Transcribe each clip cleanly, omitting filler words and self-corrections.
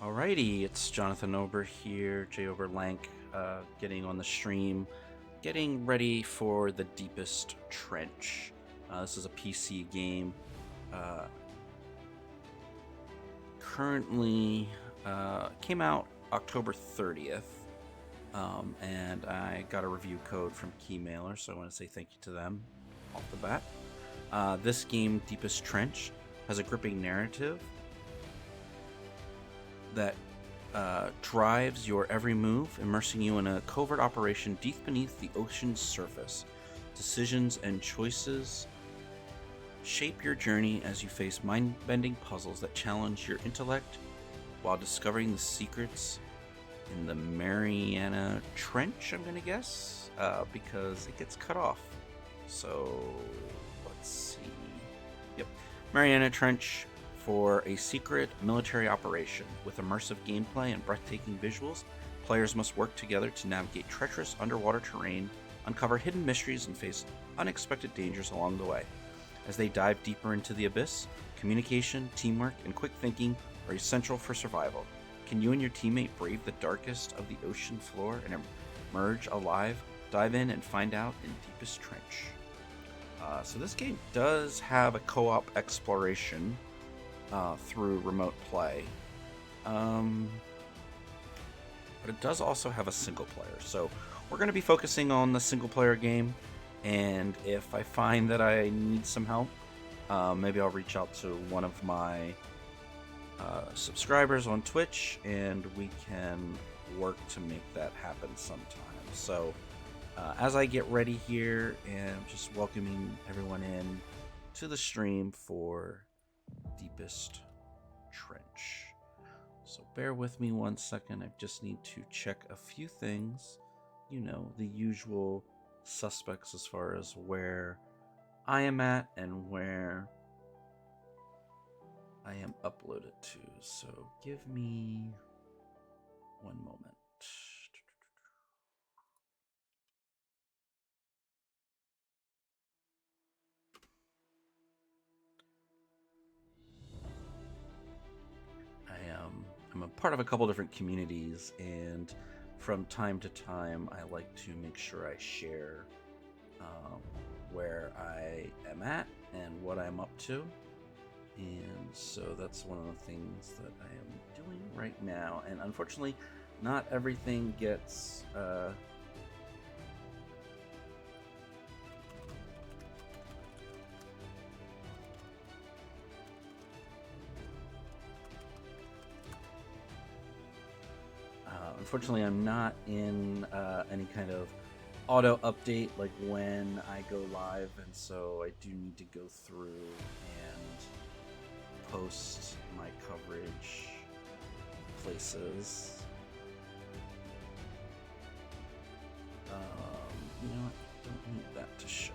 Alrighty, it's Jonathan Ober here, J Ober Lank, getting on the stream, getting ready for the Deepest Trench. This is a PC game. Currently, came out October 30th, and I got a review code from Keymailer, so I want to say thank you to them off the bat. This game, Deepest Trench, has a gripping narrative that drives your every move, immersing you in a covert operation deep beneath the ocean's surface. Decisions and choices shape your journey as you face mind-bending puzzles that challenge your intellect while discovering the secrets in the Mariana Trench, I'm going to guess, because it gets cut off. So, let's see. Yep. Mariana Trench for a secret military operation. With immersive gameplay and breathtaking visuals, players must work together to navigate treacherous underwater terrain, uncover hidden mysteries, and face unexpected dangers along the way. As they dive deeper into the abyss, communication, teamwork, and quick thinking are essential for survival. Can you and your teammate brave the darkest of the ocean floor and emerge alive? Dive in and find out in Deepest Trench. So this game does have a co-op exploration through remote play, but it does also have a single player. So we're going to be focusing on the single player game, and if I find that I need some help, maybe I'll reach out to one of my subscribers on Twitch, and we can work to make that happen sometime. So as I get ready here, and I'm just welcoming everyone in to the stream for Deepest Trench. So bear with me 1 second. I just need to check a few things. You know, the usual suspects as far as where I am at and where I am uploaded to. So give me 1 moment. I'm a part of a couple different communities, and from time to time I like to make sure I share where I am at and what I'm up to. And so that's one of the things that I am doing right now. And unfortunately, not everything gets unfortunately, I'm not in any kind of auto update like when I go live, and so I do need to go through and post my coverage places. You know what? Don't need that to show.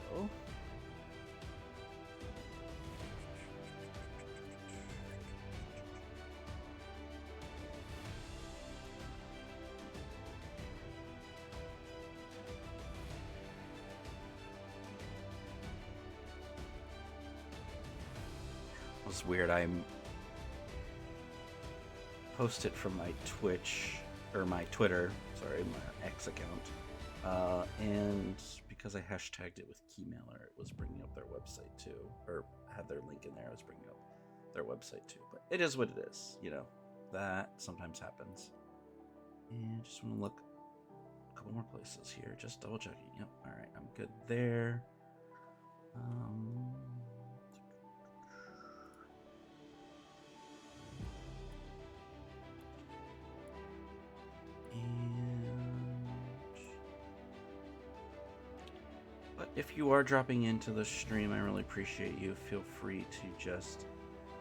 It's weird. I'm post it from my Twitch or my Twitter, sorry, my X account, and because I hashtagged it with Keymailer, it was bringing up their website too, or had their link in there. I was bringing up their website too. But it is what it is, you know. That sometimes happens. And just want to look a couple more places here, just double checking. Yep. All right, I'm good there. But if you are dropping into the stream, I really appreciate you. Feel free to just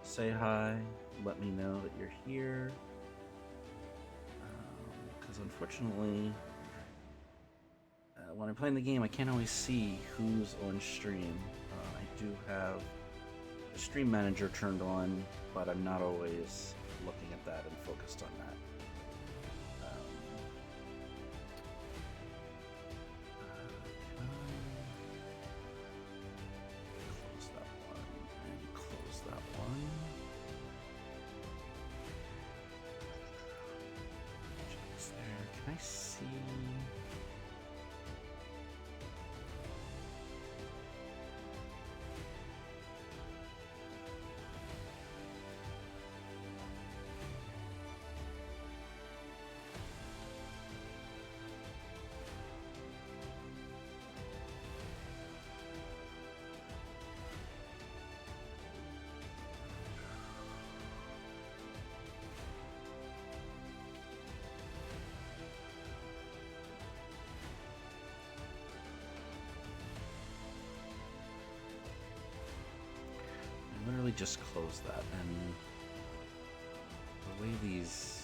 say hi, let me know that you're here. Because unfortunately, when I'm playing the game, I can't always see who's on stream. I do have the stream manager turned on, but I'm not always looking at that and focused on that. Close that one and close that one. literally just closed that, and the way these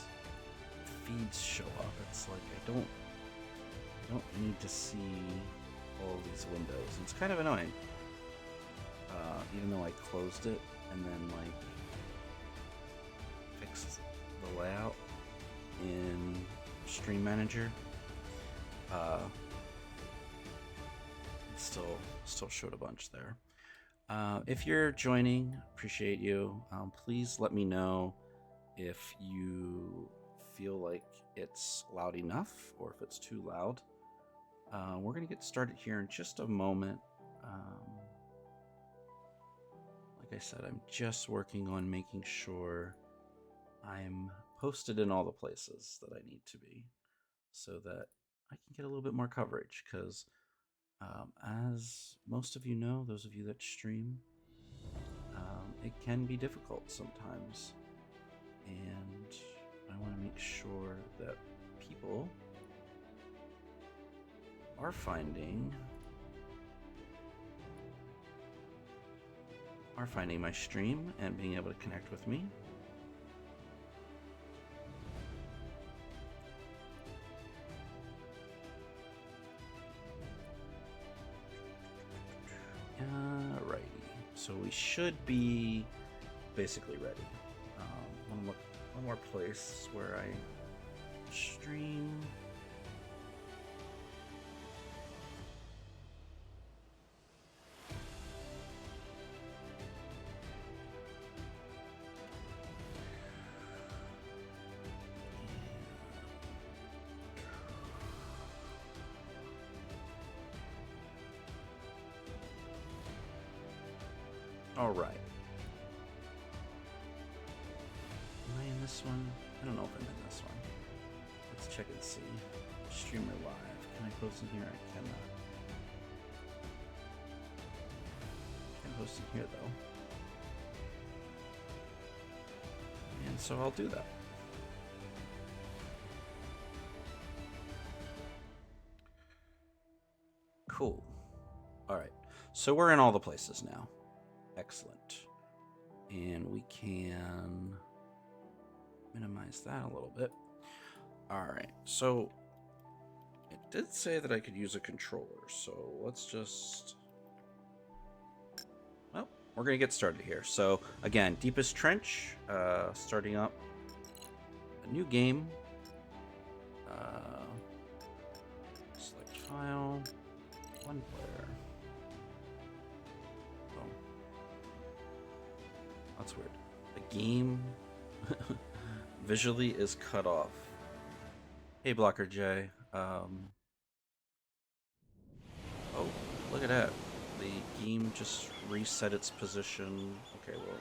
feeds show up, it's like I don't need to see all these windows. It's kind of annoying. Even though I closed it and then like fixed the layout in Stream Manager, it still showed a bunch there. If you're joining, appreciate you. Please let me know if you feel like it's loud enough or if it's too loud. We're going to get started here in just a moment. Like I said, I'm just working on making sure I'm posted in all the places that I need to be so that I can get a little bit more coverage because as most of you know, those of you that stream, it can be difficult sometimes, and I want to make sure that people are finding my stream and being able to connect with me. Alrighty, so we should be basically ready. One more place where I stream. All right. Am I in this one? I don't know if I'm in this one. Let's check and see. Streamer live. Can I post in here? I cannot. Can't post in here though. And so I'll do that. Cool. All right. So we're in all the places now. Excellent. And we can minimize that a little bit. All right. So it did say that I could use a controller. So let's just... Well, we're going to get started here. So again, Deepest Trench, starting up a new game. Select file, one player. Oh, that's weird. The game visually is cut off. Hey, Blocker J. Oh, look at that. The game just reset its position. Okay, well,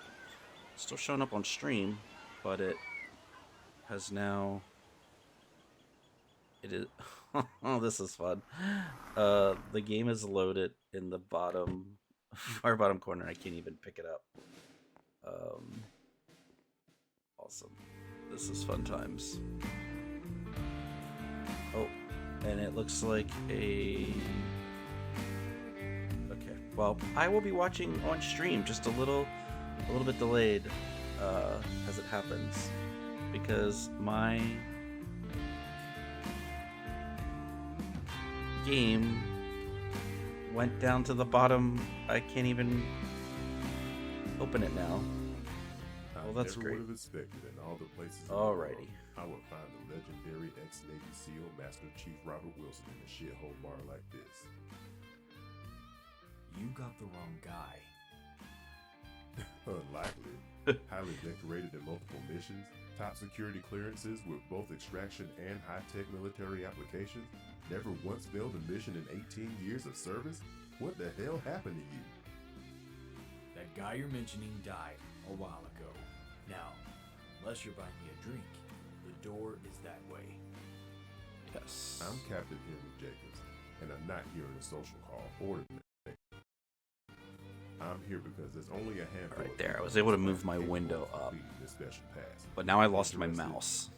it's still showing up on stream, but it has now... It is... Oh, this is fun. The game is loaded in the bottom, far bottom corner. I can't even pick it up. Awesome. This is fun times. Oh, and it looks like a... Okay, well, I will be watching on stream, just a little bit delayed as it happens, because my game went down to the bottom. I can't even open it now. Well, that's great. Would have expected in all the places. Alrighty. I would find the legendary ex-Navy SEAL Master Chief Robert Wilson in a shithole bar like this. You got the wrong guy. Unlikely. Highly decorated in multiple missions, top security clearances with both extraction and high-tech military applications, never once failed a mission in 18 years of service? What the hell happened to you? That guy you're mentioning died a while ago. Now, unless you're buying me a drink, the door is that way. Yes. I'm Captain Henry Jacobs, and I'm not here in a social call or I'm here because there's only a handful. Right there, I was able to move my window up, but now I lost my mouse.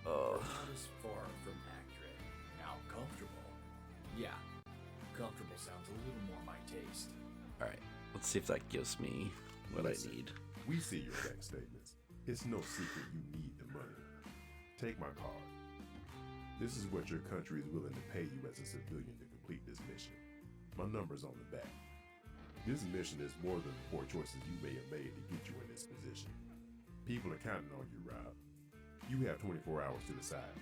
Not as far from accurate. Now, comfortable. Yeah, comfortable sounds a little more my taste. All right, Let's see if that gives me what Listen, I need. We see your bank statements. It's no secret you need the money. Take my card. This is what your country is willing to pay you as a civilian to complete this mission. My number's on the back. This mission is more than the poor choices you may have made to get you in this position. People are counting on you, Rob. You have 24 hours to decide.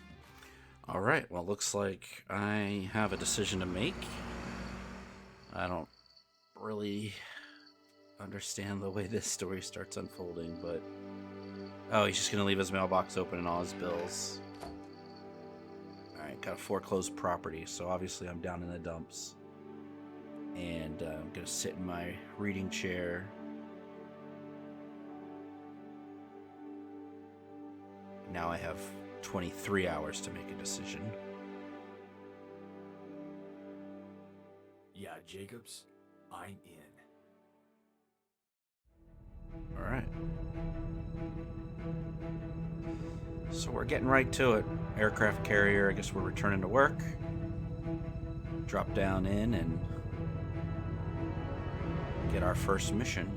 All right. Well, looks like I have a decision to make. I don't really understand the way this story starts unfolding, but oh, he's just gonna leave his mailbox open and all his bills. All right, got a foreclosed property, so obviously I'm down in the dumps, and I'm gonna sit in my reading chair. Now I have 23 hours to make a decision. Yeah, Jacobs, I'm in. All right. So we're getting right to it. Aircraft carrier, I guess we're returning to work. Drop down in and get our first mission.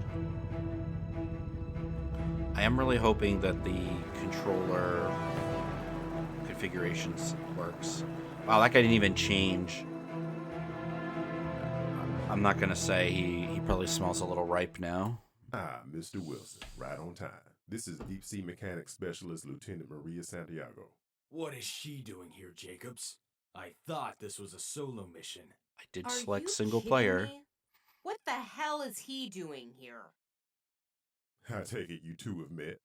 I am really hoping that the controller configurations works. Wow, that guy didn't even change. I'm not gonna say he probably smells a little ripe now. Ah, Mr. Wilson, right on time. This is Deep Sea Mechanics Specialist Lieutenant Maria Santiago. What is she doing here, Jacobs? I thought this was a solo mission. I did Are select you single kidding player. me? What the hell is he doing here? I take it you two have met.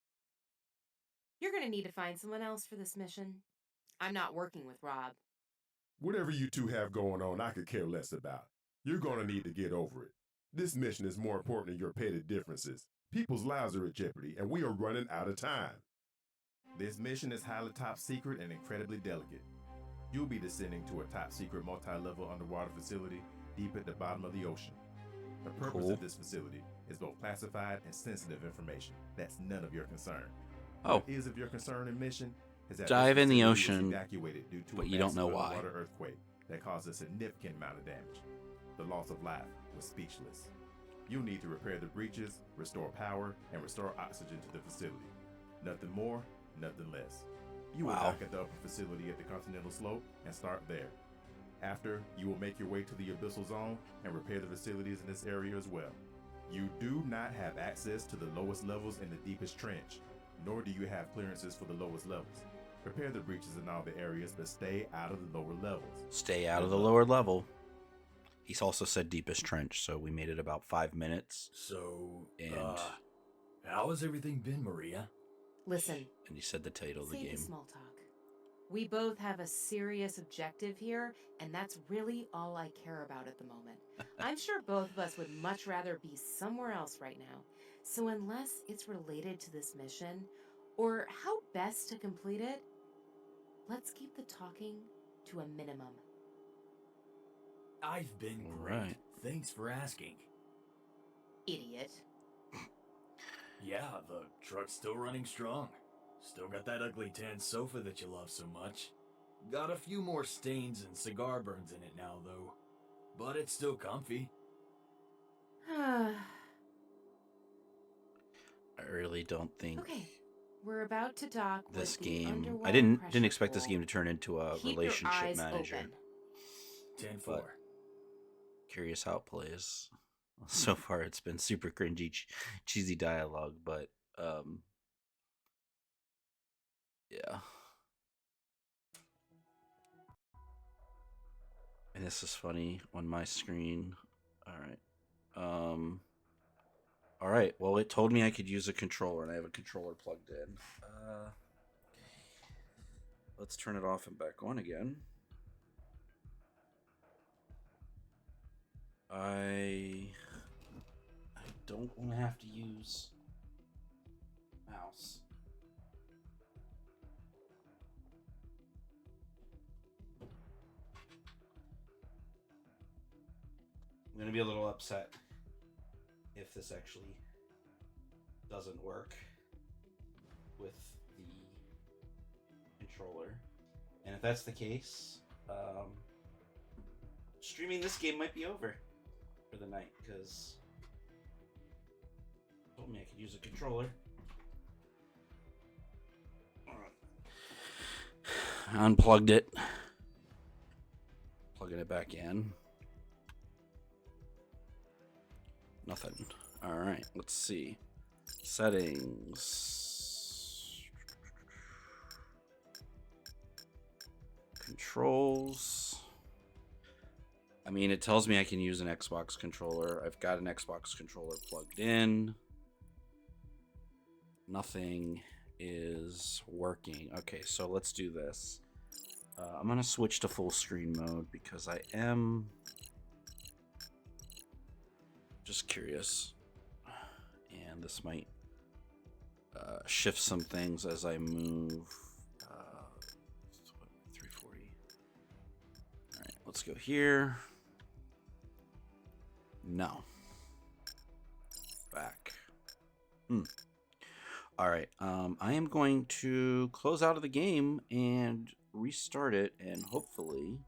You're gonna need to find someone else for this mission. I'm not working with Rob. Whatever you two have going on, I could care less about. You're gonna need to get over it. This mission is more important than your petty differences. People's lives are at jeopardy, and we are running out of time. This mission is highly top secret and incredibly delicate. You'll be descending to a top secret multi-level underwater facility deep at the bottom of the ocean. The purpose Cool. of this facility is both classified and sensitive information. That's none of your concern. Oh, What is of your concern and mission is that Dive this in the facility was ocean, evacuated due to but a you don't know massive why. underwater earthquake that caused a significant amount of damage. The loss of life was speechless. You'll need to repair the breaches, restore power, and restore oxygen to the facility. Nothing more, nothing less. You will Wow. dock at the upper facility at the continental slope and start there. After, you will make your way to the abyssal zone and repair the facilities in this area as well. You do not have access to the lowest levels in the deepest trench, nor do you have clearances for the lowest levels. Repair the breaches in all the areas, but stay out of the lower levels. stay out of the lower level. He's also said deepest trench, so we made it about 5 minutes. So, And- how has everything been, Maria? Listen, And he said the title of the save the game. small talk. We both have a serious objective here, and that's really all I care about at the moment. I'm sure both of us would much rather be somewhere else right now. So unless it's related to this mission, or how best to complete it, let's keep the talking to a minimum. I've been All great. right. Thanks for asking. Idiot. Yeah, the truck's still running strong. Still got that ugly tan sofa that you love so much. Got a few more stains and cigar burns in it now, though. But it's still comfy. I really don't think Okay, we're about to dock this with the game. I underwater didn't pressure expect this pool. game to turn into a Keep relationship your eyes manager. open. 10-4. Curious how it plays. So far, it's been super cringy, cheesy dialogue, but yeah. And this is funny on my screen. All right. All right. Well, it told me I could use a controller, and I have a controller plugged in. Let's turn it off and back on again. I don't want to have to use mouse. I'm gonna be a little upset if this actually doesn't work with the controller. And if that's the case, streaming this game might be over for the night, because use a controller. Unplugged it. Plugging it back in. Nothing. All right, let's see. Settings. Controls. I mean, it tells me I can use an Xbox controller. I've got an Xbox controller plugged in. Nothing is working. Okay, so let's do this. I'm going to switch to full screen mode because I am just curious. And this might shift some things as I move. 340. All right, let's go here. No. Back. All right. I am going to close out of the game and restart it, and hopefully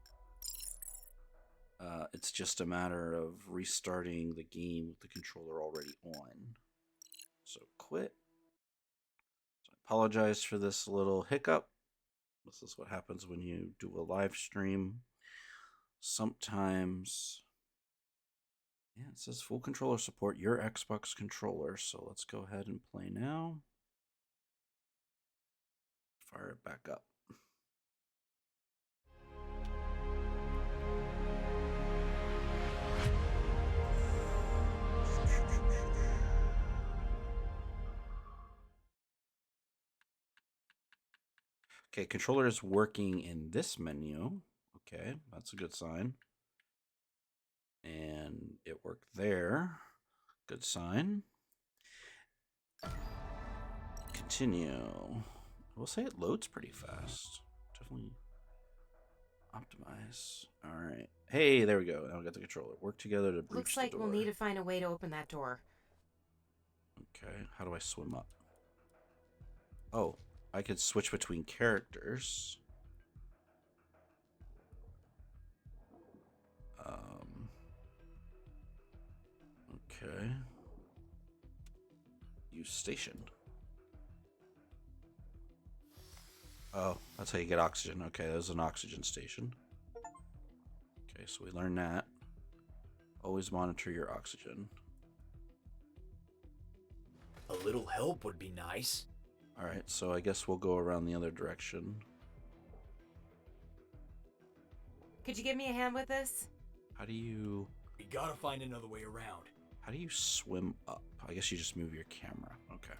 it's just a matter of restarting the game with the controller already on. So quit. So I apologize for this little hiccup. This is what happens when you do a live stream. Sometimes, yeah, it says full controller support, your Xbox controller. So let's go ahead and play now. Fire it back up. Okay, controller is working in this menu. Okay, that's a good sign. And it worked there. Good sign. Continue. We'll say it loads pretty fast. Definitely optimize. All right. Hey, there we go. Now we got the controller. Work together to breach Looks the like door. we'll need to find a way to open that door. Okay, how do I swim up? Oh, I could switch between characters. Okay. Use station. Oh, that's how you get oxygen. Okay, there's an oxygen station. Okay, so we learned that. Always monitor your oxygen. A little help would be nice. Alright, so I guess we'll go around the other direction. Could you give me a hand with this? How do you... We gotta find another way around. How do you swim up? I guess you just move your camera. Okay.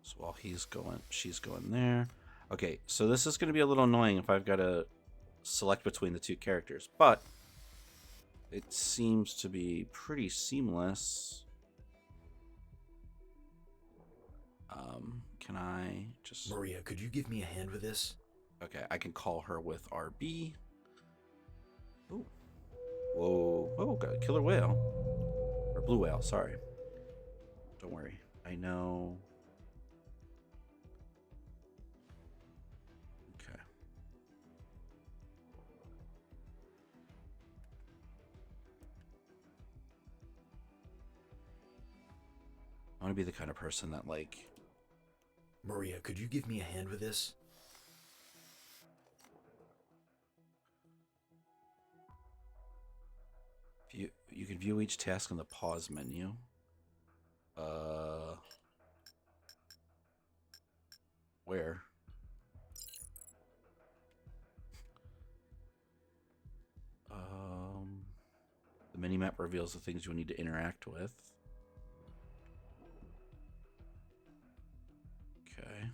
So while he's going, she's going there. Okay, so this is going to be a little annoying if I've got to select between the two characters, but it seems to be pretty seamless. Can I just... Maria, could you give me a hand with this? Okay, I can call her with RB. Ooh. Whoa. Oh, got a killer whale. Or blue whale, sorry. Don't worry. I know... Okay. I want to be the kind of person that, like... Maria, could you give me a hand with this? You can view each task in the pause menu. Where? The minimap reveals the things you need to interact with. Okay.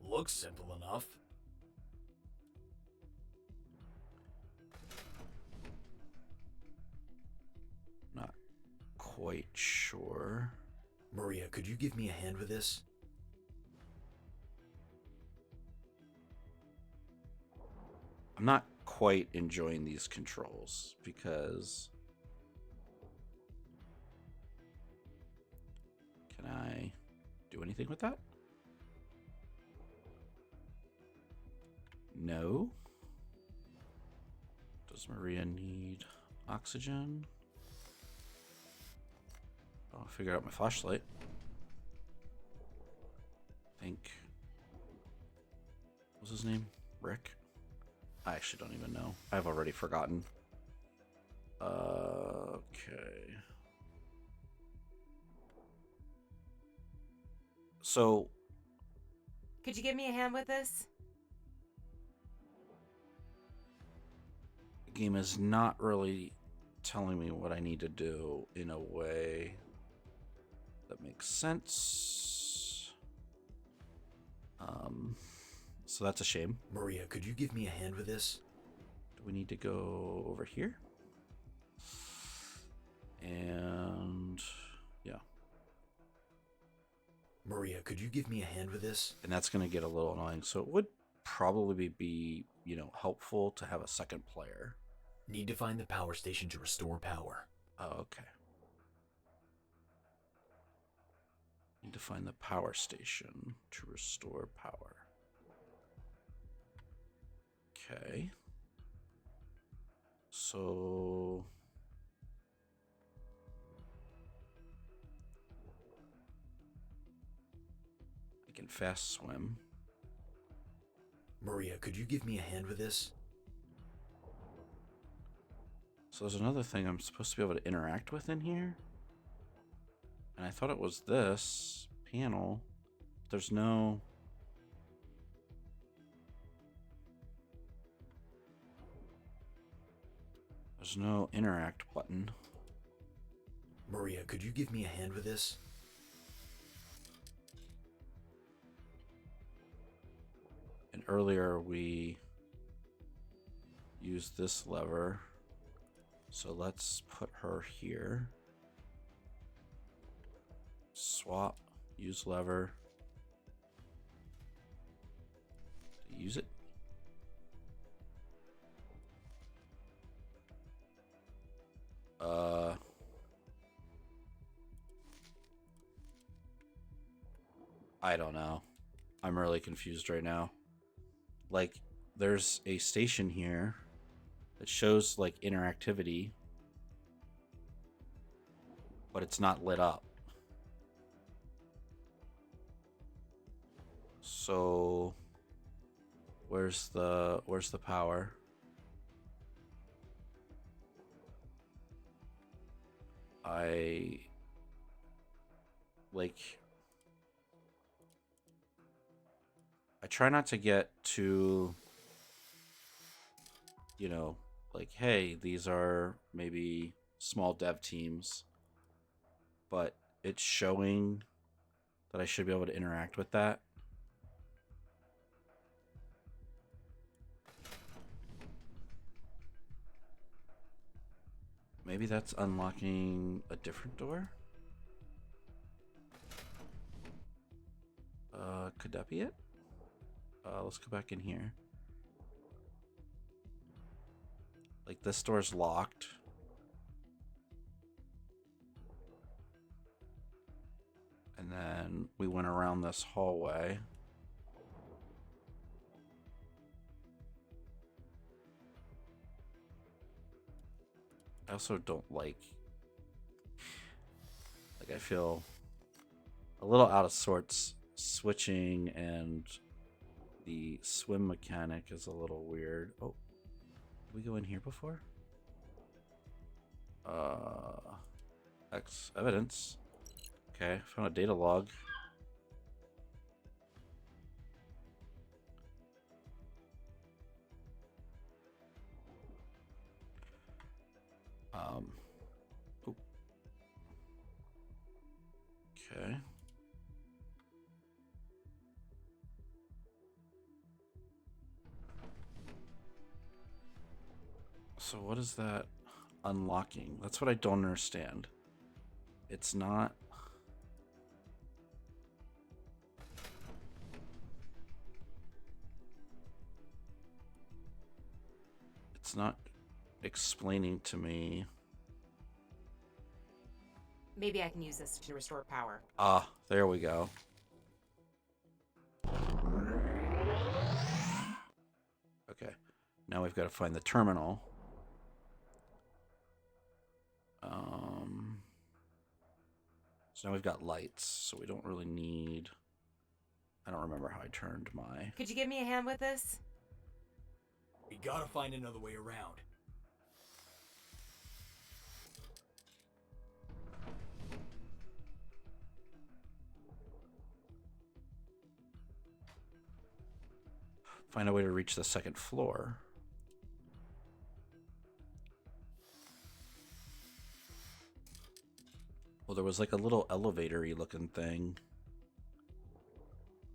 Looks simple enough. Not quite sure. Maria, could you give me a hand with this? I'm not quite enjoying these controls because... Can I do anything with that? No. Does Maria need oxygen? Oh, I figured out my flashlight. I think. What was his name? Rick? I actually don't even know. I've already forgotten. Okay. So. Could you give me a hand with this? The game is not really telling me what I need to do in a way that makes sense. So that's a shame. Maria, could you give me a hand with this? Do we need to go over here? And yeah. Maria, could you give me a hand with this? And that's going to get a little annoying. So it would probably be, helpful to have a second player. Need to find the power station to restore power. Oh, okay. Need to find the power station to restore power. Okay. So I can fast swim. Maria, could you give me a hand with this? So there's another thing I'm supposed to be able to interact with in here. And I thought it was this panel. There's no... There's no interact button. Maria, could you give me a hand with this? And earlier we used this lever. So let's put her here. Swap, use lever. Use it. I don't know. I'm really confused right now. Like, there's a station here that shows, like, interactivity, but it's not lit up. So, where's the power? I try not to get too, like, hey, these are maybe small dev teams, but it's showing that I should be able to interact with that. Maybe that's unlocking a different door? Could that be it? Let's go back in here. Like, this door's locked. And then we went around this hallway. I also don't like I feel a little out of sorts switching, and the swim mechanic is a little weird. Oh, did we go in here before? X evidence. Okay, found a data log. Oh. Okay. So what is that unlocking? That's what I don't understand. It's not... It's not explaining to me. Maybe I can use this to restore power. Ah, there we go. now we've got to find the terminal. So now we've got lights, so we don't really need... I don't remember how I turned my... Could you give me a hand with this? We gotta find another way around. Find a way to reach the second floor. Well, there was like a little elevator-y looking thing.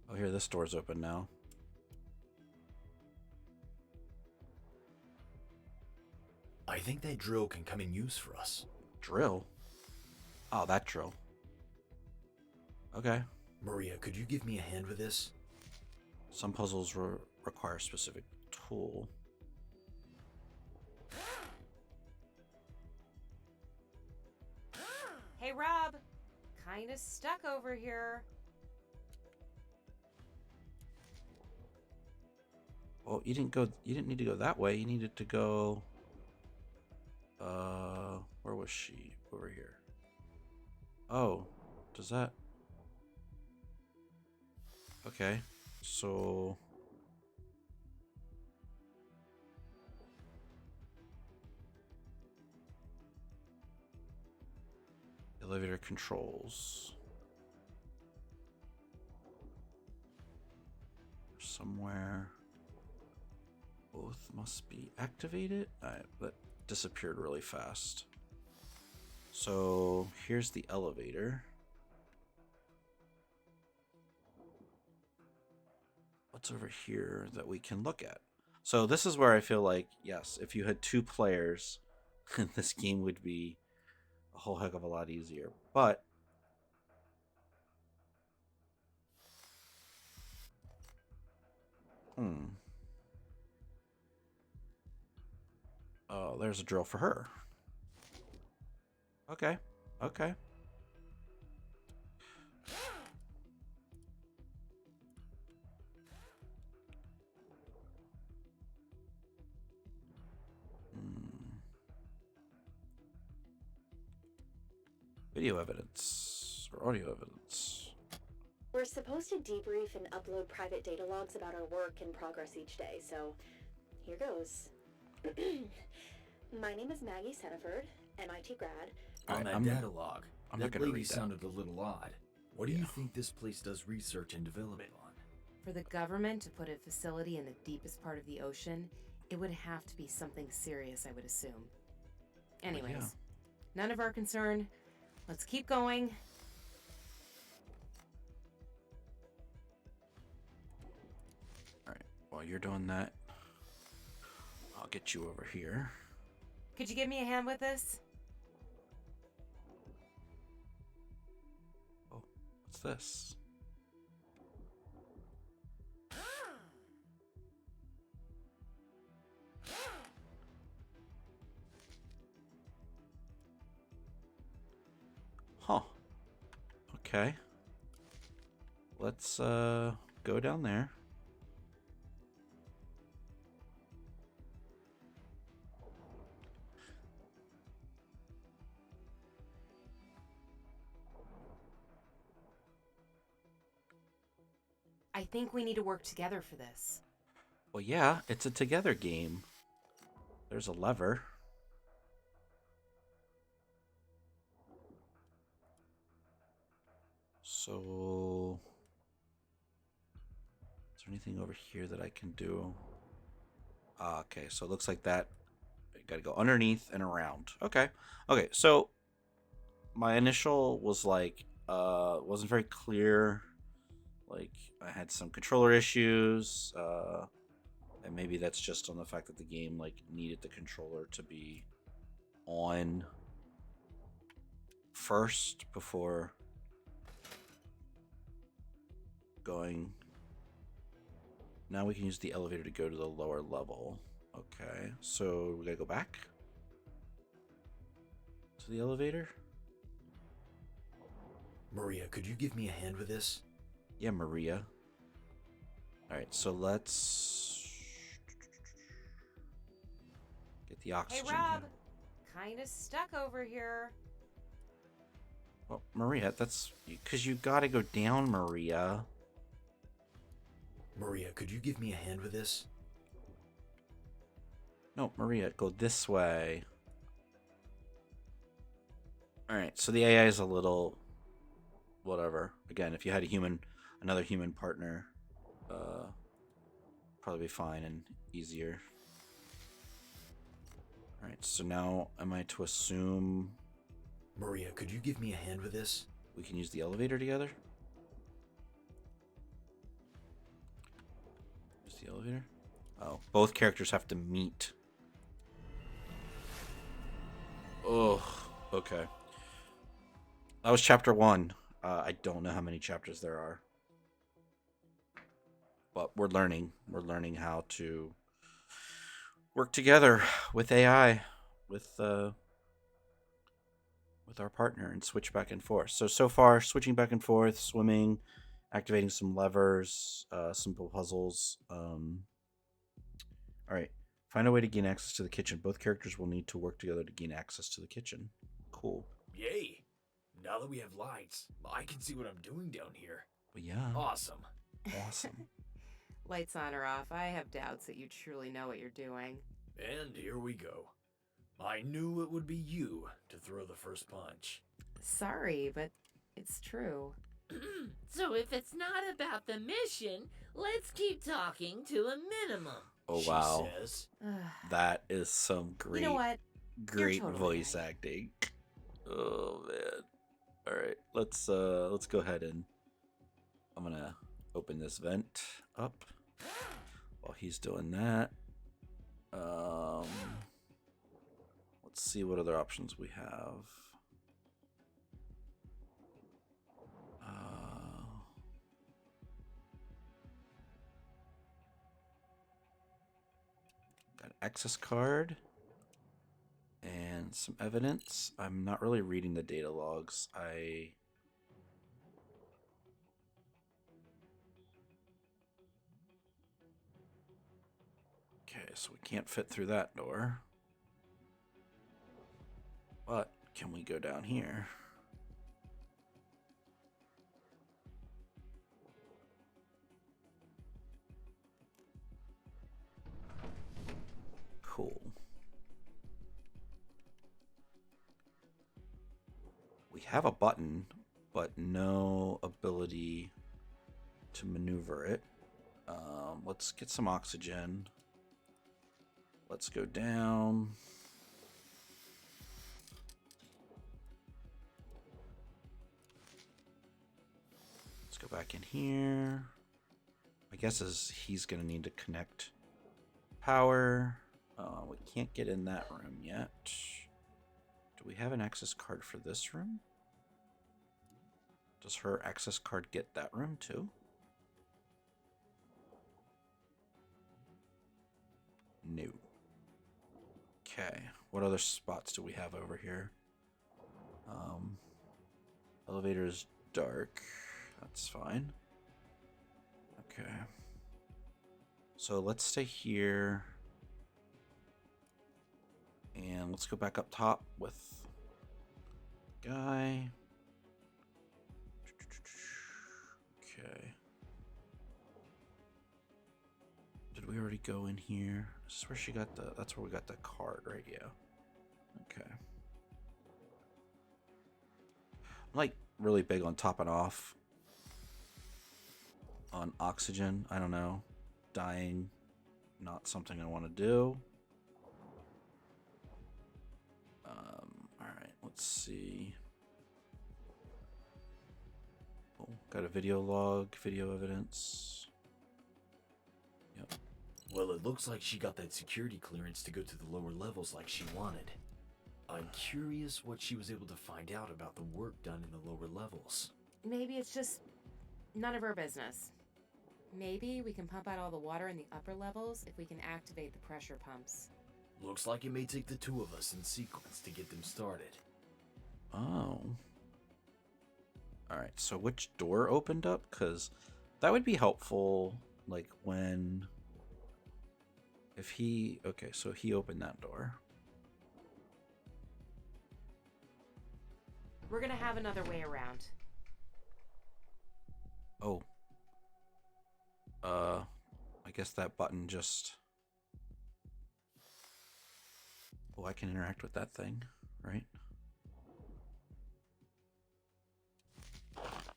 Oh, here, this door's open now. I think that drill can come in use for us. Drill? Oh, that drill. Okay. Maria, could you give me a hand with this? Some puzzles require a specific tool. Hey, Rob. Kinda stuck over here. Well, you didn't need to go that way. You needed to go... where was she? Over here. Oh, does that... Okay, so... Elevator controls. Somewhere. Both must be activated. Alright, that disappeared really fast. So here's the elevator. What's over here that we can look at? So this is where I feel like, yes, if you had 2 players, this game would be a whole heck of a lot easier. But oh, there's a drill for her. Okay. Okay. Video evidence or audio evidence. We're supposed to debrief and upload private data logs about our work in progress each day, so here goes. My name is Maggie Seneford, MIT grad. On that I'm data log, I'm not that gonna lady read that. sounded a little odd. What do you think this place does research and development on? For the government to put a facility in the deepest part of the ocean, it would have to be something serious, I would assume. Anyways, yeah. None of our concern. Let's keep going. Alright, while you're doing that, I'll get you over here. Could you give me a hand with this? Oh, what's this? Huh. Okay. Let's go down there. I think we need to work together for this. Well, yeah, it's a together game. There's a lever. So, is there anything over here that I can do? Ah, okay, so it looks like that. I gotta go underneath and around. Okay, okay. So my initial was like, wasn't very clear. Like I had some controller issues, and maybe that's just on the fact that the game like needed the controller to be on first before going. Now we can use the elevator to go to the lower level. Okay, so we gotta go back to the elevator. Maria, could you give me a hand with this? Yeah, Maria. Alright, so let's... the oxygen. Hey, Rob. Kind of stuck over here. Well, Maria, that's because you gotta go down, Maria. Maria, could you give me a hand with this? No, Maria, go this way. Alright, so the AI is a little... whatever. Again, if you had another human partner, probably be fine and easier. Alright, so now am I to assume Maria, could you give me a hand with this? we can use the elevator together? Use the elevator? Oh, both characters have to meet. Oh, okay. That was chapter 1. I don't know how many chapters there are. But we're learning. We're learning how to work together with AI, with our partner, and switch back and forth. So far, switching back and forth, swimming, activating some levers, simple puzzles. All right. Find a way to gain access to the kitchen. Both characters will need to work together to gain access to the kitchen. Cool. Yay! Now that we have lights, I can see what I'm doing down here. But yeah. Awesome. Awesome. Lights on or off, I have doubts that you truly know what you're doing. And here we go. I knew it would be you to throw the first punch. Sorry, but it's true. So if it's not about the mission, let's keep talking to a minimum. Oh, She wow. says. That is some great, You know what? great totally voice right. acting. Oh, man. All right, let's go ahead and I'm gonna open this vent up while he's doing that. Let's see what other options we have. Got an access card. And some evidence. I'm not really reading the data logs. Okay, so we can't fit through that door. But can we go down here? Cool. We have a button, but no ability to maneuver it. Let's get some oxygen. Let's go down. Let's go back in here. My guess is he's going to need to connect power. We can't get in that room yet. Do we have an access card for this room? Does her access card get that room too? No. Okay. What other spots do we have over here? Elevator is dark. That's fine. Okay. So let's stay here. And let's go back up top with guy. Okay. Did we already go in here? Is this where she got the... That's where we got the card, right? Yeah. Okay. I'm like really big on topping off on oxygen. I don't know. Dying. Not something I want to do. Alright, let's see. Oh, got a video log, video evidence. Yep. Well, it looks like she got that security clearance to go to the lower levels like she wanted. I'm curious what she was able to find out about the work done in the lower levels. Maybe it's just none of our business. Maybe we can pump out all the water in the upper levels if we can activate the pressure pumps. Looks like it may take the two of us in sequence to get them started. Oh. Alright, so which door opened up? Because that would be helpful, like when... If he... Okay, so he opened that door. We're gonna have another way around. Oh. I guess that button just... Oh, I can interact with that thing, right?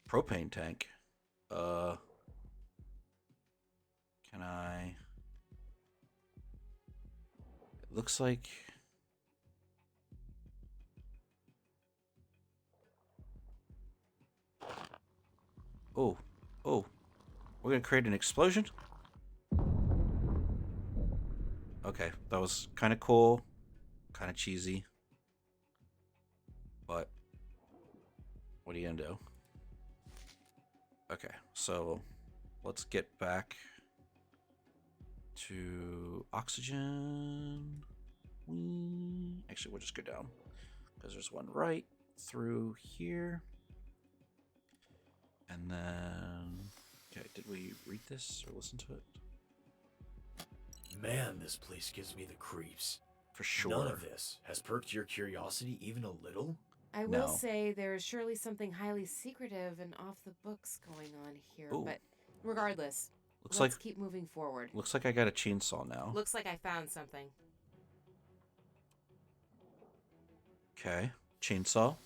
Propane tank. Can I... It looks like... Oh, oh. We're gonna create an explosion? Okay, that was kind of cool. Kind of cheesy. But what are you gonna do? Okay, so let's get back to oxygen. Actually, we'll just go down because there's one right through here. And then, okay, did we read this or listen to it? Man, this place gives me the creeps. For sure. None of this has perked your curiosity even a little? I will No. say there is surely something highly secretive and off the books going on here, Ooh. but regardless, Looks let's like keep moving forward. looks like I got a chainsaw now. Looks like I found something. Okay, chainsaw.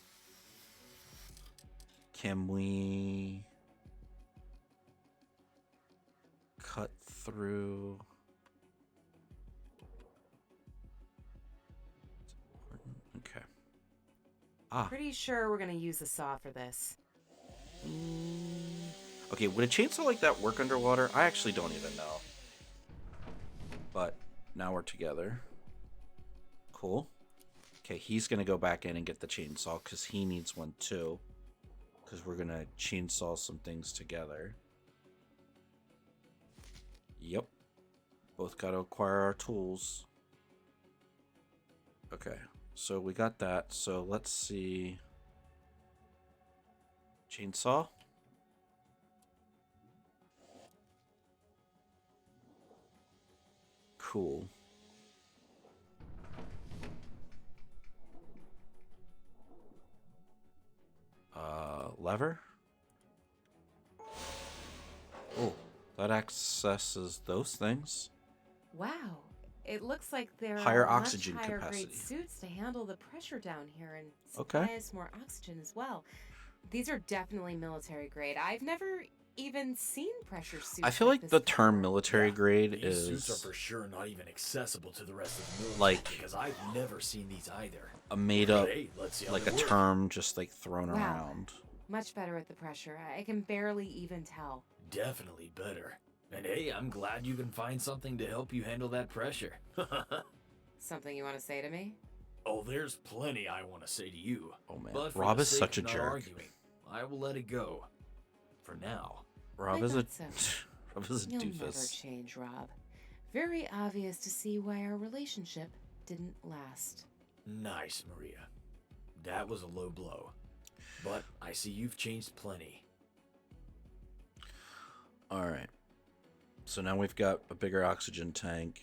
Can we cut through? Okay. Ah. Pretty sure we're gonna use the saw for this. Okay, would a chainsaw like that work underwater? I actually don't even know. But now we're together. Cool. Okay, he's gonna go back in and get the chainsaw because he needs one too. Because we're gonna chainsaw some things together. Yep. Both gotta acquire our tools. Okay, so we got that. So let's see. Chainsaw. Cool. Lever. Oh, that accesses those things. Wow. It looks like there Higher are oxygen much higher capacity. grade suits to handle the pressure down here and Okay. supply us more oxygen as well. These are definitely military grade. I've never even seen pressure suits. I feel like this the term before. military grade These suits are is for sure not even accessible to the rest of the military Like- because I've never seen these either. a made But up, hey, let's see how like they a work. term just like thrown Wow. around. Much better with the pressure. I can barely even tell. Definitely better. And hey, I'm glad you can find something to help you handle that pressure. Something you want to say to me? Oh, there's plenty I want to say to you. Oh man, But for Rob the is sake such a of not jerk. arguing, I will let it go. For now. Rob I is a thought so. Rob is a You'll never doofus. change, Rob. Very obvious to see why our relationship didn't last. Nice, Maria. That was a low blow. But I see you've changed plenty. All right. So now we've got a bigger oxygen tank.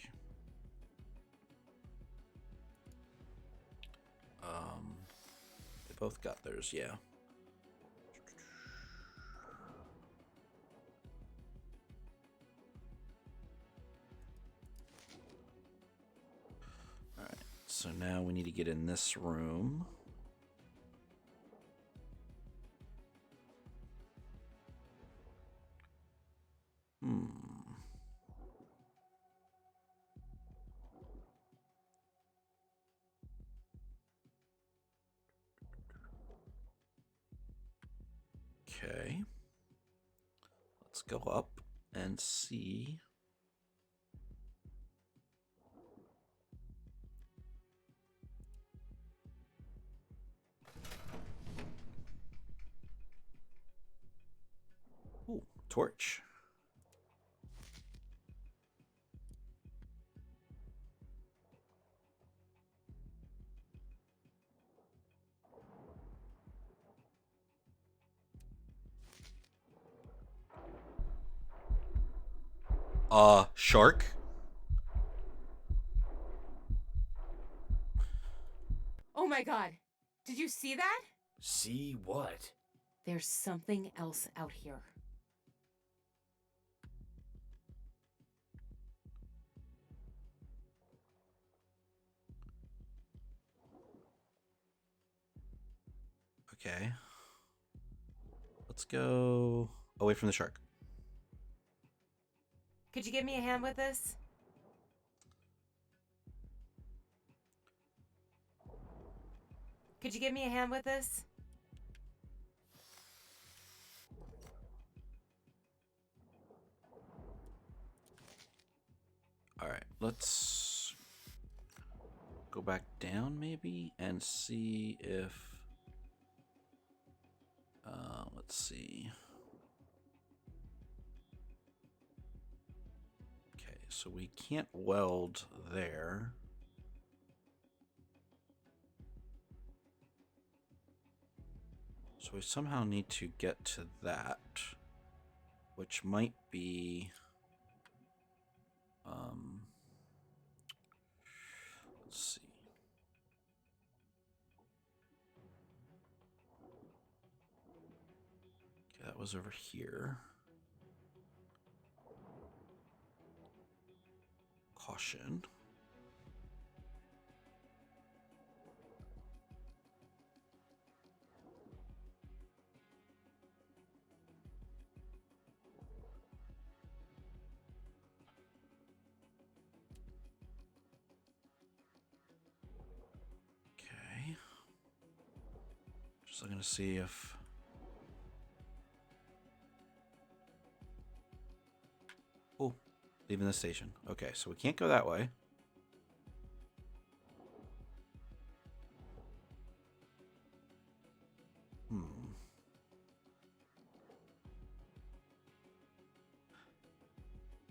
They both got theirs, yeah. All right. So now we need to get in this room. Okay. Let's go up and see. Ooh, torch. Shark? Oh my god! Did you see that? See what? There's something else out here. Okay. Let's go away from the shark. Could you give me a hand with this? Could you give me a hand with this? All right, let's go back down maybe and see if let's see. Okay, so we can't weld there. So we somehow need to get to that, which might be let's see. Okay, that was over here. Caution. Okay. Just looking to see if oh, leaving the station. Okay, so we can't go that way.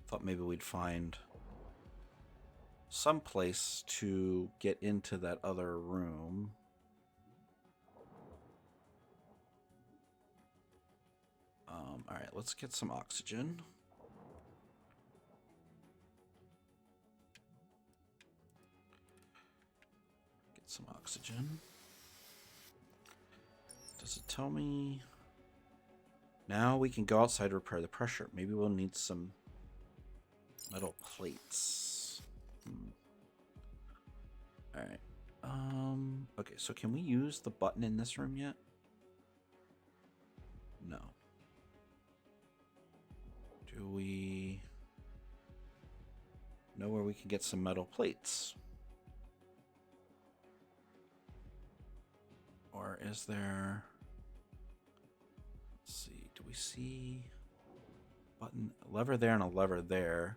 Thought maybe we'd find some place to get into that other room. All right, let's get some oxygen. Get some oxygen. Does it tell me? Now we can go outside to repair the pressure. Maybe we'll need some metal plates. All right. Okay, so can we use the button in this room yet? No. Do we know where we can get some metal plates? Or is there... Let's see. Do we see button, a lever there and a lever there?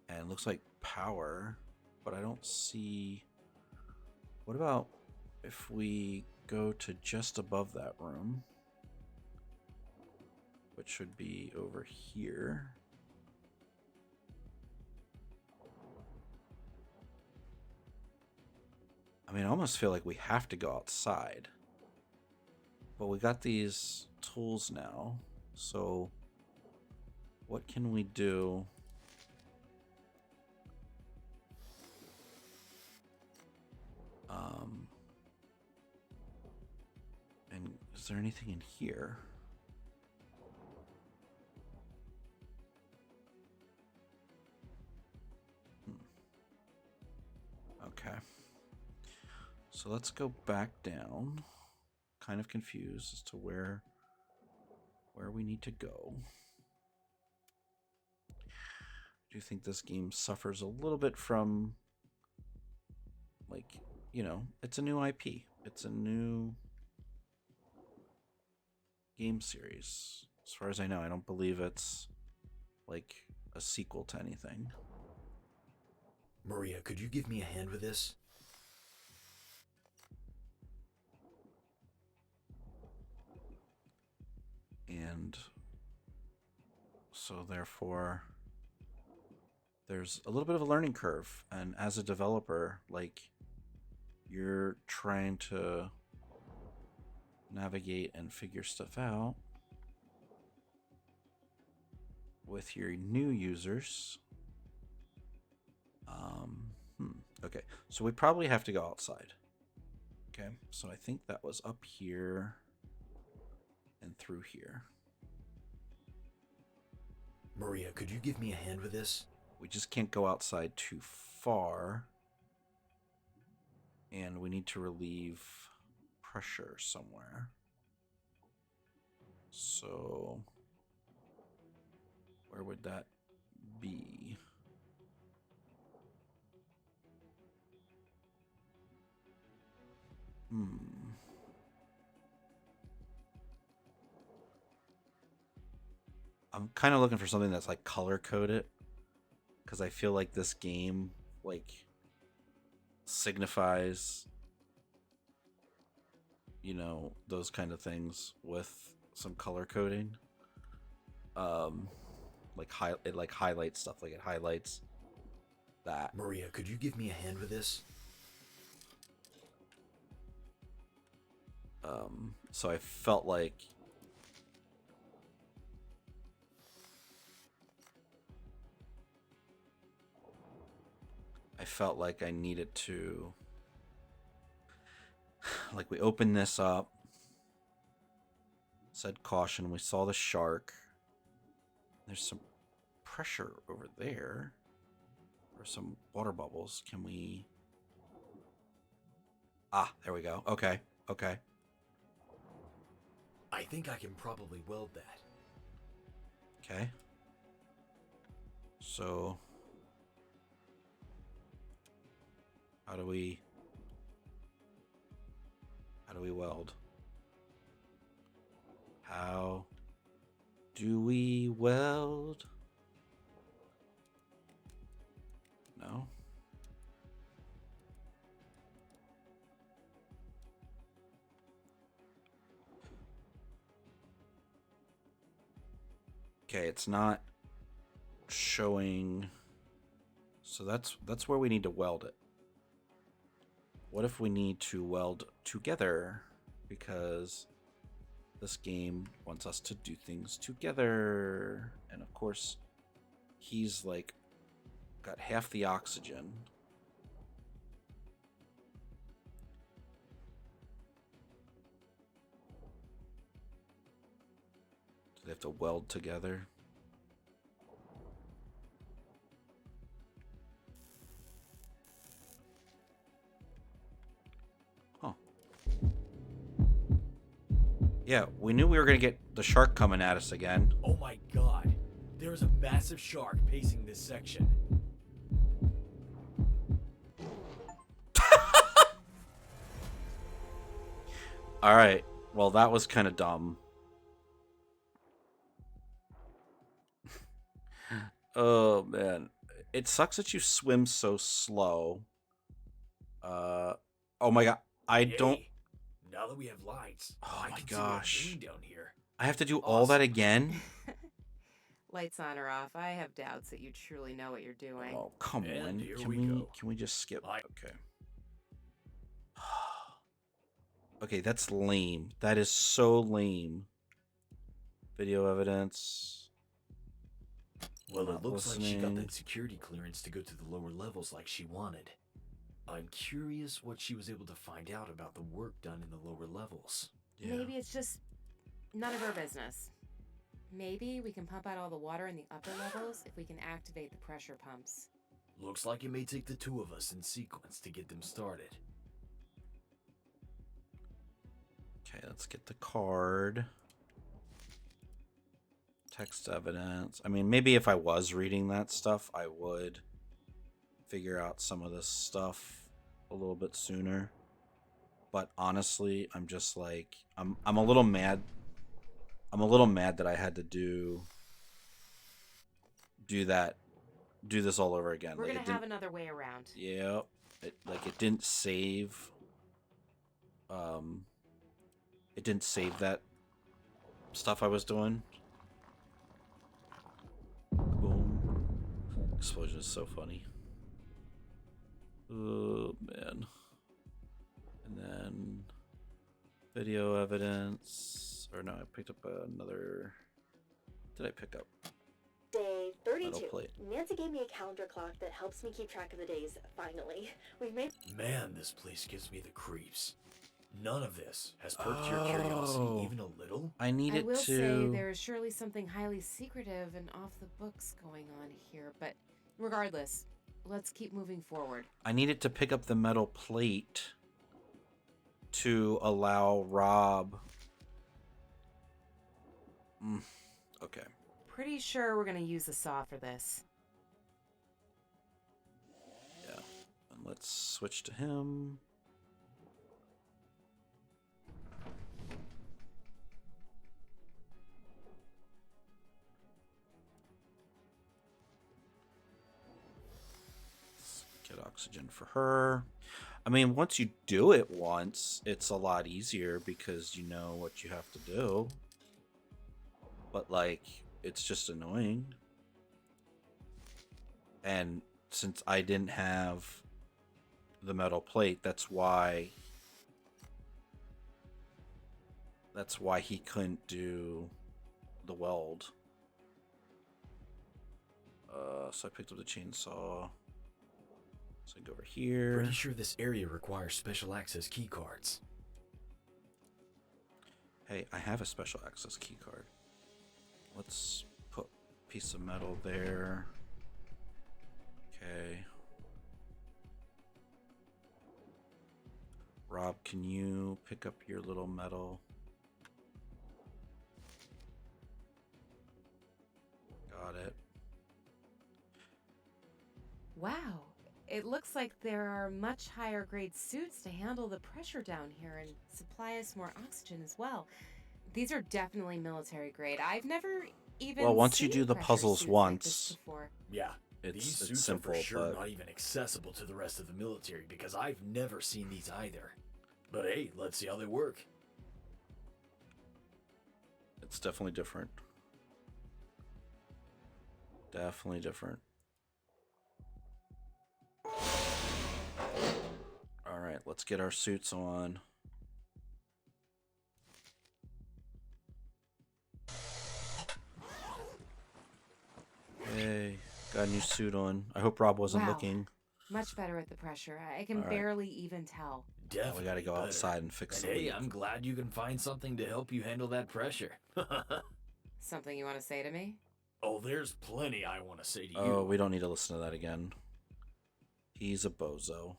And it looks like power, but I don't see... What about if we go to just above that room? Which should be over here. I mean, I almost feel like we have to go outside. But we got these tools now. So what can we do? And is there anything in here? Okay. So let's go back down. Kind of confused as to where we need to go. Do you think this game suffers a little bit from, like, you know, it's a new IP. It's a new game series. As far as I know, I don't believe it's like a sequel to anything. Maria, could you give me a hand with this? And so therefore there's a little bit of a learning curve, and as a developer, like, you're trying to navigate and figure stuff out with your new users. Okay, so we probably have to go outside. Okay, so I think that was up here and through here. Maria, could you give me a hand with this? We just can't go outside too far. And we need to relieve pressure somewhere. So, where would that be? I'm kind of looking for something that's like color coded, because I feel like this game like signifies, you know, those kind of things with some color coding. It like highlights stuff, like it highlights that. Maria, could you give me a hand with this? So I felt like I needed to, like, we opened this up, said caution, we saw the shark. There's some pressure over there, or some water bubbles. Can we... Ah, there we go. Okay, okay. I think I can probably weld that. Okay. So... How do we weld? How do we weld? No. Okay, it's not showing. So that's where we need to weld it. What if we need to weld together? Because this game wants us to do things together. And of course, he's like got half the oxygen. Do they have to weld together? Huh. Yeah, we knew we were gonna get the shark coming at us again. Oh my god, there is a massive shark pacing this section. Alright, well that was kind of dumb. Oh man, it sucks that you swim so slow. Oh my god, I don't... Now that we have lights, Oh I my can gosh. see what I'm doing down here. I have to do all that again? Lights on or off. I have doubts that you truly know what you're doing. Oh, come And on. here Can we we go. can we just skip? I- Okay. Okay, that's lame. That is so lame. Video evidence. Well, Not it looks like she got listening. that security clearance to go to the lower levels like she wanted. I'm curious what she was able to find out about the work done in the lower levels. Yeah. Maybe it's just none of our business. Maybe we can pump out all the water in the upper levels if we can activate the pressure pumps. Looks like it may take the two of us in sequence to get them started. Okay, let's get the card. Text evidence. I mean, maybe if I was reading that stuff, I would figure out some of this stuff a little bit sooner. But honestly, I'm just like, I'm a little mad. I'm a little mad that I had to do this all over again. We're Like, gonna have another way around. yeah, it didn't save. It didn't save that stuff I was doing. Boom. Explosion is so funny. Oh man. And then video evidence. Or no, I picked up another. Did I pick up? Day Metal 32. plate. Nancy gave me a calendar clock that helps me keep track of the days, finally. We've made... Man, this place gives me the creeps. None of this has perked your curiosity Oh. even a little? I need I it will say to. there is surely something highly secretive and off the books going on here, but regardless, let's keep moving forward. I need it to pick up the metal plate to allow Rob. Okay. Pretty sure we're gonna use the saw for this. Yeah. And let's switch to him. Let's get oxygen for her. I mean, once you do it once, it's a lot easier because you know what you have to do. But, like, it's just annoying. And since I didn't have the metal plate, that's why he couldn't do the weld. So I picked up the chainsaw. So I go over here. Pretty sure this area requires special access key cards. Hey, I have a special access key card. Let's put a piece of metal there. Okay. Rob, can you pick up your little metal? Got it. Wow, it looks like there are much higher grade suits to handle the pressure down here and supply us more oxygen as well. These are definitely military grade. I've never even Well, once you seen do the pressure puzzles suits like this once, before. Yeah, It's these it's suits simple, are for sure but not even accessible to the rest of the military because I've never seen these either. But hey, let's see how they work. it's definitely different. Definitely different. All right, let's get our suits on. Hey, got a new suit on. I hope Rob wasn't Wow. looking. Much better at the pressure. I can All right. barely even tell. Now Definitely we gotta go better. outside and fix And the hey, leak. I'm glad you can find something to help you handle that pressure. Something you want to say to me? Oh, there's plenty I want to say to you. Oh, we don't need to listen to that again. He's a bozo.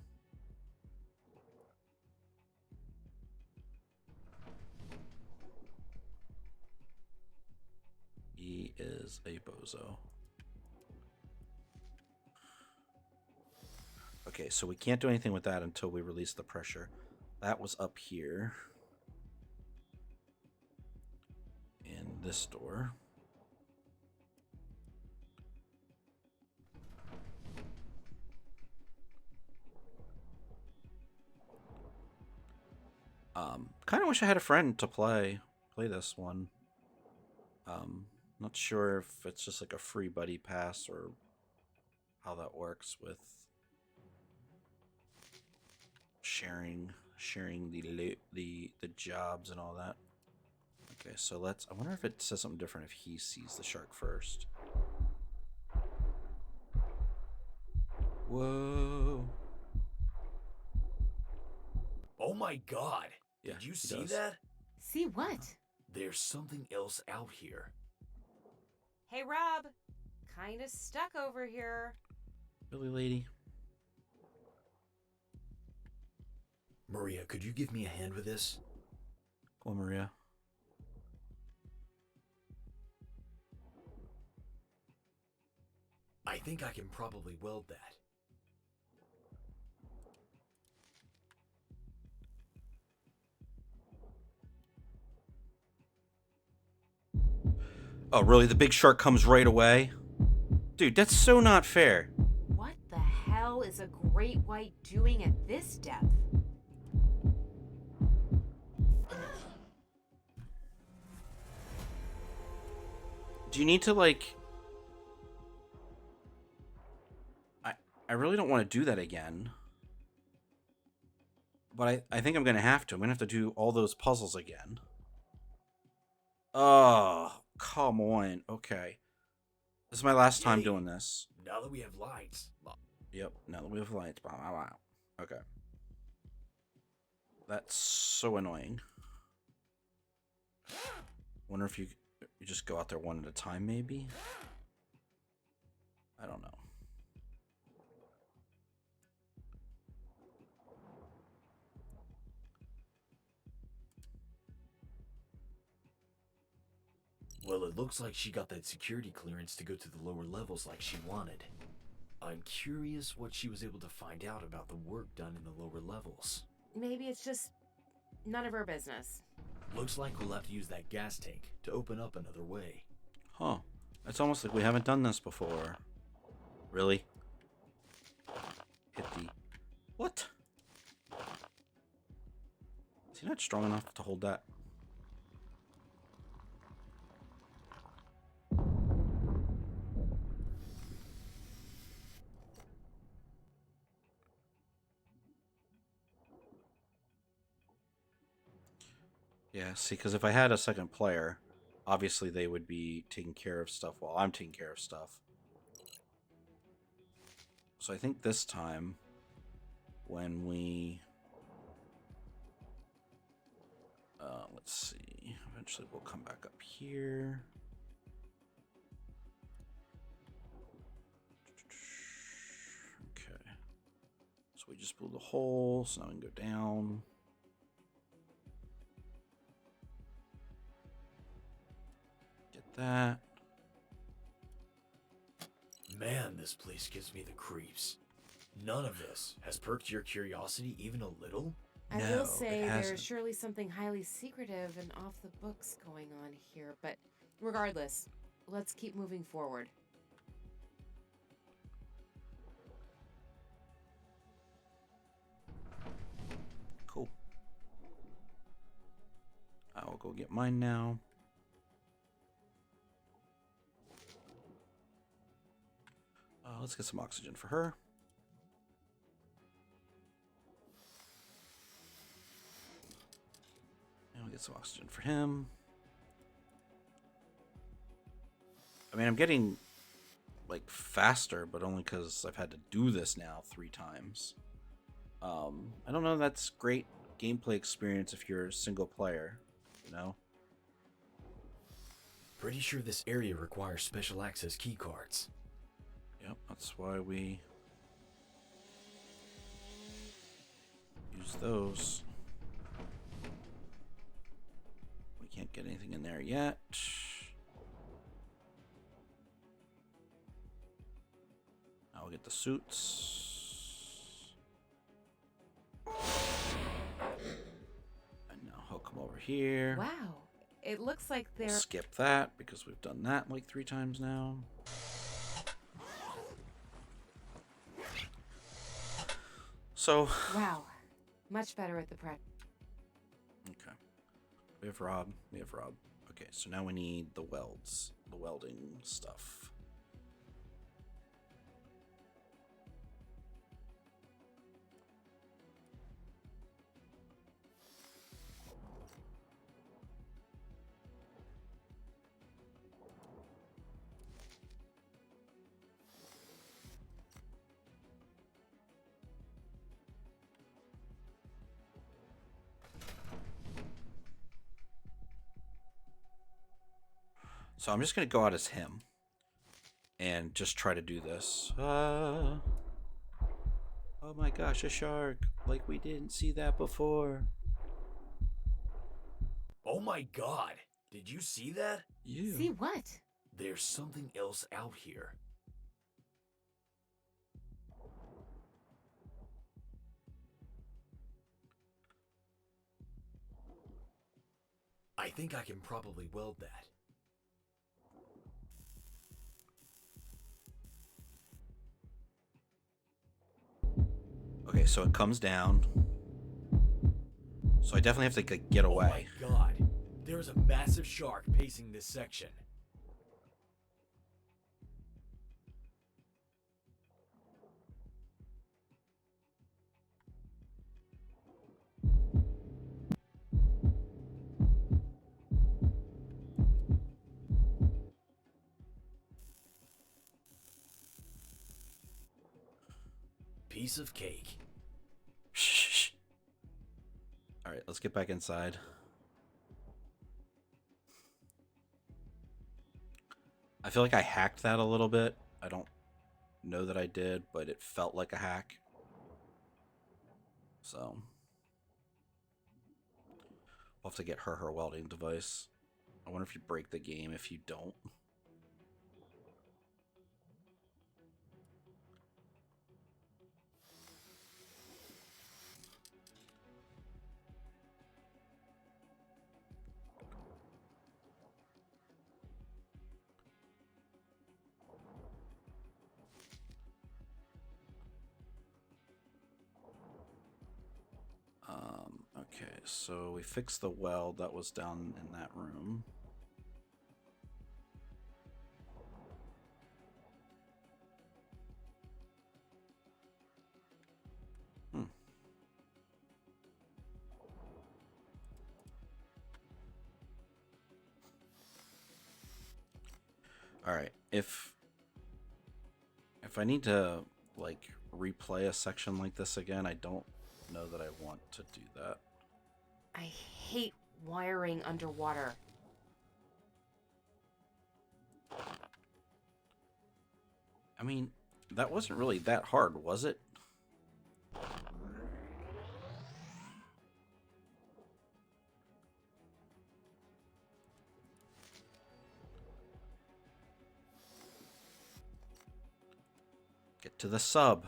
He is a bozo. Okay, so we can't do anything with that until we release the pressure. That was up here. In this door. Kind of wish I had a friend to play this one. Not sure if it's just like a free buddy pass or how that works with sharing the jobs and all that. Okay, so let's. I wonder if it says something different if he sees the shark first. Whoa! Oh my god! Yeah, Did you he see does. that? See what? There's something else out here. Hey, Rob. Kinda stuck over here. Really, lady? Maria, could you give me a hand with this? Go on, Maria. I think I can probably weld that. Oh, really? The big shark comes right away? Dude, that's so not fair. What the hell is a great white doing at this depth? Do you need to, like... I really don't want to do that again. But I think I'm going to have to. I'm going to have to do all those puzzles again. Oh, come on. Okay. This is my last time Yay. doing this. Now that we have lights. Yep, now that we have lights. Blah, blah, blah. Okay. That's so annoying. Wonder if you just go out there one at a time, maybe? I don't know. Well, it looks like she got that security clearance to go to the lower levels like she wanted. I'm curious what she was able to find out about the work done in the lower levels. Maybe it's just none of her business. Looks like we'll have to use that gas tank to open up another way. Huh. It's almost like we haven't done this before. Really? Hit the... What? Is he not strong enough to hold that? Yeah, see, because if I had a second player, obviously they would be taking care of stuff while I'm taking care of stuff. So I think this time, when we... let's see. Eventually we'll come back up here. Okay. So we just blew the hole, so now we can go down. That. Man, this place gives me the creeps. None of this has perked your curiosity even a little? I No, will say it there's hasn't. surely something highly secretive and off the books going on here, but regardless, let's keep moving forward. Cool. I will go get mine now. Let's get some oxygen for her. And we'll get some oxygen for him. I mean, I'm getting, like, faster, but only because I've had to do this now 3 times. I don't know if that's great gameplay experience if you're a single player, you know? Pretty sure this area requires special access keycards. Yep, that's why we use those. We can't get anything in there yet. Now we'll get the suits. And now he'll come over here. Wow, it looks like We'll they're... skip that because we've done that like 3 times now. So, Wow, much better at the practice. okay. We have Rob. We have Rob. Okay, so now we need the welds. The welding stuff. So I'm just going to go out as him and just try to do this. Oh my gosh, a shark. Like we didn't see that before. Oh my god! Did you see that? You. See what? There's something else out here. I think I can probably weld that. Okay, so it comes down. So I definitely have to get away. Oh my god! There's a massive shark pacing this section. Piece of cake. Shh. right, let's get back inside. I feel like I hacked that a little bit. I don't know that I did, but it felt like a hack. So we'll have to get her welding device. I wonder if you break the game if you don't. Okay, so we fixed the weld that was down in that room. All right, if I need to like replay a section like this again, I don't know that I want to do that. I hate wiring underwater. I mean, that wasn't really that hard, was it? Get to the sub.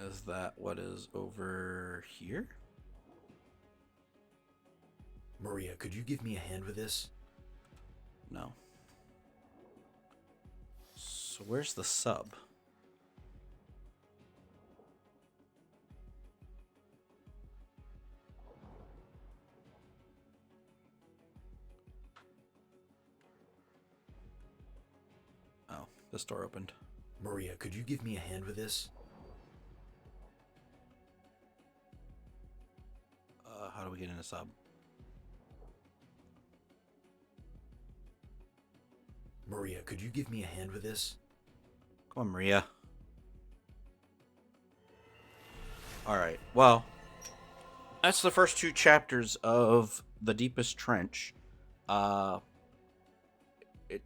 Is that what is over here? Maria, could you give me a hand with this? No. So where's the sub? Oh, this door opened. Maria, could you give me a hand with this? How do we get in a sub? Maria, could you give me a hand with this? Come on, Maria. Alright, well, that's the first 2 chapters of The Deepest Trench. It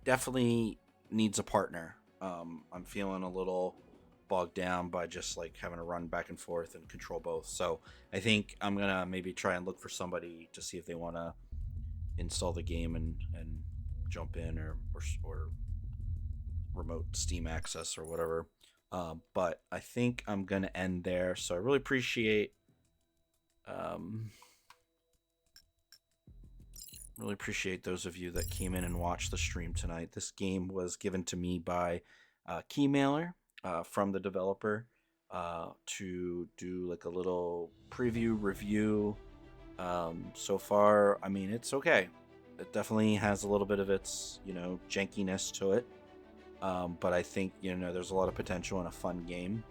definitely needs a partner. I'm feeling a little bogged down by just like having to run back and forth and control both. So I think I'm gonna maybe try and look for somebody to see if they want to install the game and jump in or remote Steam access or whatever. But I think I'm gonna end there. So I really appreciate those of you that came in and watched the stream tonight. This game was given to me by Keymailer from the developer to do like a little preview review. So far, I mean, it's okay. It definitely has a little bit of its, jankiness to it. But I think, there's a lot of potential in a fun game.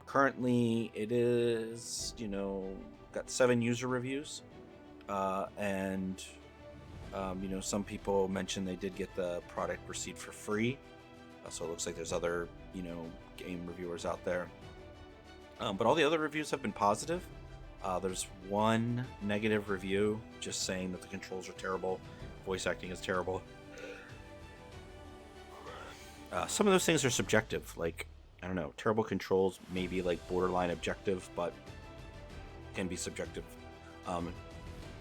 Currently, it is, got 7 user reviews. And some people mentioned they did get the product received for free. So it looks like there's other, game reviewers out there. But all the other reviews have been positive. There's one negative review just saying that the controls are terrible, voice acting is terrible. Some of those things are subjective. Like, I don't know, terrible controls may be like borderline objective, but can be subjective.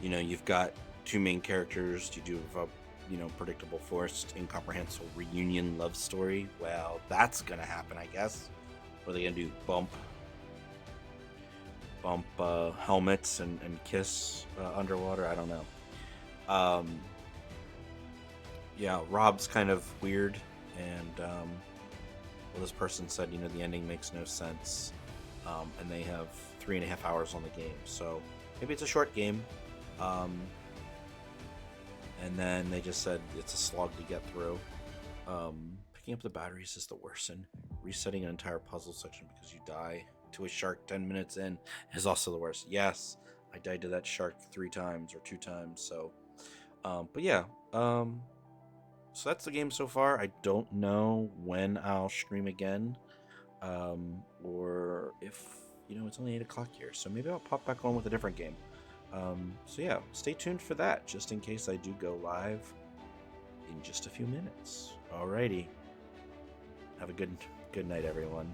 You've got 2 main characters. You do have a, predictable, forced, incomprehensible reunion love story. Well, that's gonna happen, I guess. What are they gonna do? Bump helmets and kiss underwater? I don't know. Yeah, Rob's kind of weird, and this person said, the ending makes no sense, and they have 3.5 hours on the game, so maybe it's a short game. And then they just said it's a slog to get through. Picking up the batteries is the worst, and resetting an entire puzzle section because you die to a shark 10 minutes in is also the worst. Yes, I died to that shark 3 times or 2 times. So, but yeah. so that's the game so far. I don't know when I'll stream again, or if it's only 8 o'clock here, so maybe I'll pop back on with a different game. So yeah, stay tuned for that, just in case I do go live in just a few minutes. Alrighty, have a good night, everyone.